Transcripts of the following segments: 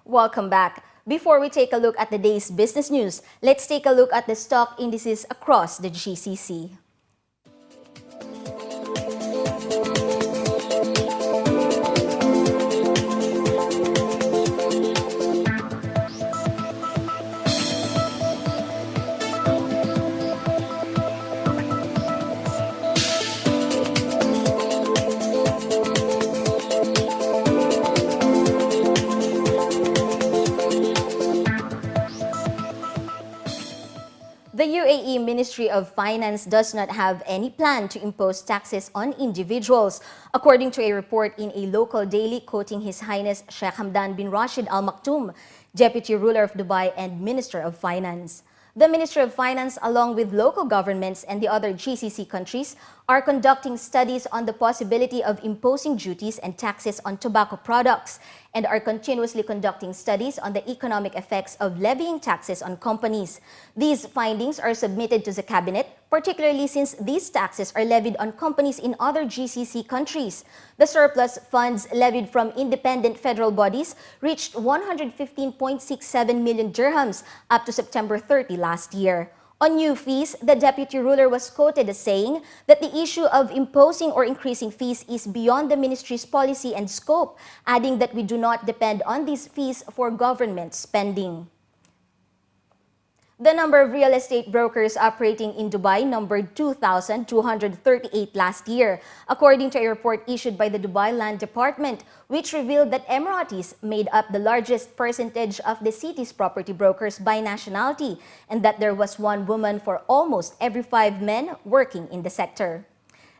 Welcome back. Before we take a look at the day's business news, let's take a look at the stock indices across the GCC. The UAE Ministry of Finance does not have any plan to impose taxes on individuals, according to a report in a local daily quoting His Highness Sheikh Hamdan bin Rashid Al Maktoum, Deputy Ruler of Dubai and Minister of Finance. The Ministry of Finance, along with local governments and the other GCC countries, are conducting studies on the possibility of imposing duties and taxes on tobacco products and are continuously conducting studies on the economic effects of levying taxes on companies. These findings are submitted to the Cabinet, particularly since these taxes are levied on companies in other GCC countries. The surplus funds levied from independent federal bodies reached 115.67 million dirhams up to September 30 last year. On new fees, the deputy ruler was quoted as saying that the issue of imposing or increasing fees is beyond the ministry's policy and scope, adding that we do not depend on these fees for government spending. The number of real estate brokers operating in Dubai numbered 2,238 last year, according to a report issued by the Dubai Land Department, which revealed that Emiratis made up the largest percentage of the city's property brokers by nationality, and that there was one woman for almost every 5 men working in the sector.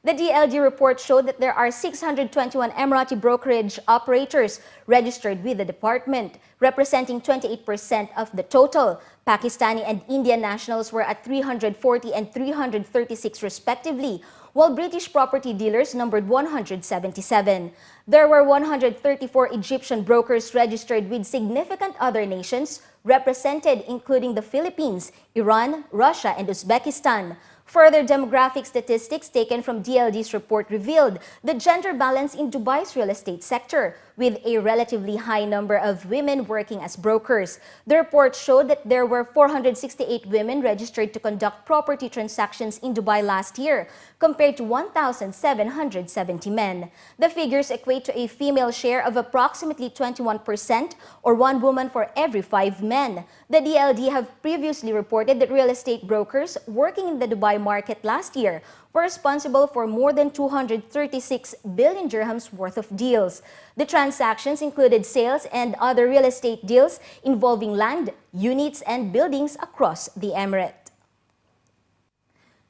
The DLD report showed that there are 621 Emirati brokerage operators registered with the department, representing 28% of the total. Pakistani and Indian nationals were at 340 and 336 respectively, while British property dealers numbered 177. There were 134 Egyptian brokers registered with significant other nations represented, including the Philippines, Iran, Russia, and Uzbekistan. Further demographic statistics taken from DLD's report revealed the gender balance in Dubai's real estate sector, with a relatively high number of women working as brokers. The report showed that there were 468 women registered to conduct property transactions in Dubai last year, compared to 1,770 men. The figures equate to a female share of approximately 21%, or 1 woman for every 5 men. The DLD have previously reported that real estate brokers working in the Dubai market last year were responsible for more than 236 billion dirhams worth of deals. The transactions included sales and other real estate deals involving land, units, and buildings across the emirate.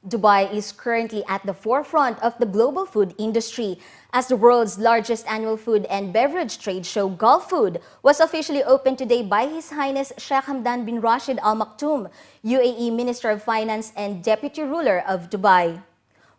Dubai is currently at the forefront of the global food industry, as the world's largest annual food and beverage trade show, Gulf Food, was officially opened today by His Highness Sheikh Hamdan bin Rashid Al Maktoum, UAE Minister of Finance and Deputy Ruler of Dubai.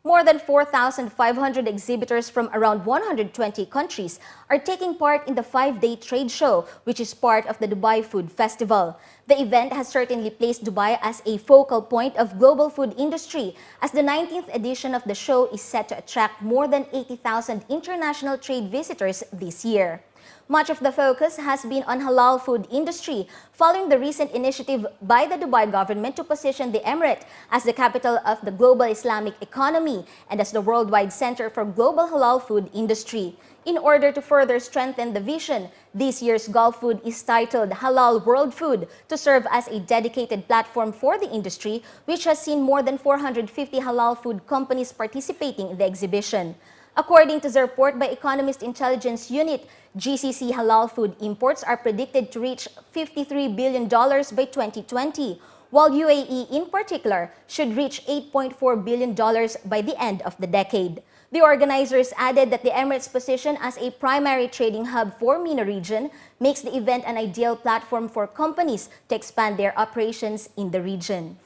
More than 4,500 exhibitors from around 120 countries are taking part in the 5-day trade show, which is part of the Dubai Food Festival. The event has certainly placed Dubai as a focal point of global food industry, as the 19th edition of the show is set to attract more than 80,000 international trade visitors this year. Much of the focus has been on halal food industry, following the recent initiative by the Dubai government to position the emirate as the capital of the global Islamic economy and as the worldwide center for global halal food industry. In order to further strengthen the vision, this year's Gulf Food is titled Halal World Food to serve as a dedicated platform for the industry, which has seen more than 450 halal food companies participating in the exhibition. According to the report by Economist Intelligence Unit, GCC halal food imports are predicted to reach $53 billion by 2020, while UAE in particular should reach $8.4 billion by the end of the decade. The organizers added that the Emirates' position as a primary trading hub for MENA region makes the event an ideal platform for companies to expand their operations in the region.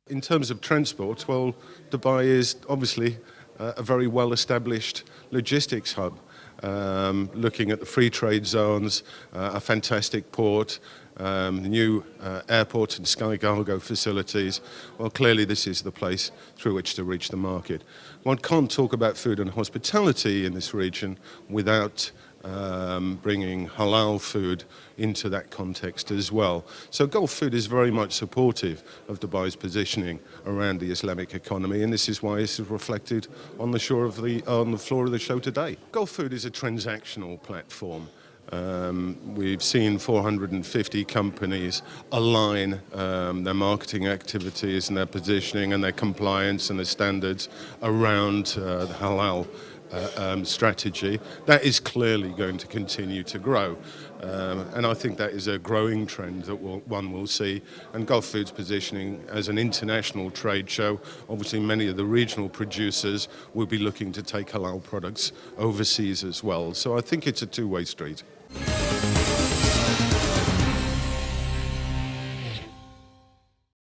In terms of transport, well, Dubai is obviously a very well-established logistics hub. Looking at the free trade zones, a fantastic port, new airport and sky cargo facilities. Well, clearly this is the place through which to reach the market. One can't talk about food and hospitality in this region without bringing halal food into that context as well. So Gulf Food is very much supportive of Dubai's positioning around the Islamic economy, and this is why this is reflected on the floor of the show today. Gulf Food is a transactional platform. We've seen 450 companies align their marketing activities and their positioning and their compliance and their standards around the halal strategy. That is clearly going to continue to grow. And I think that is a growing trend that one will see. And Gulf Food's positioning as an international trade show, obviously many of the regional producers will be looking to take halal products overseas as well. So I think it's a two-way street.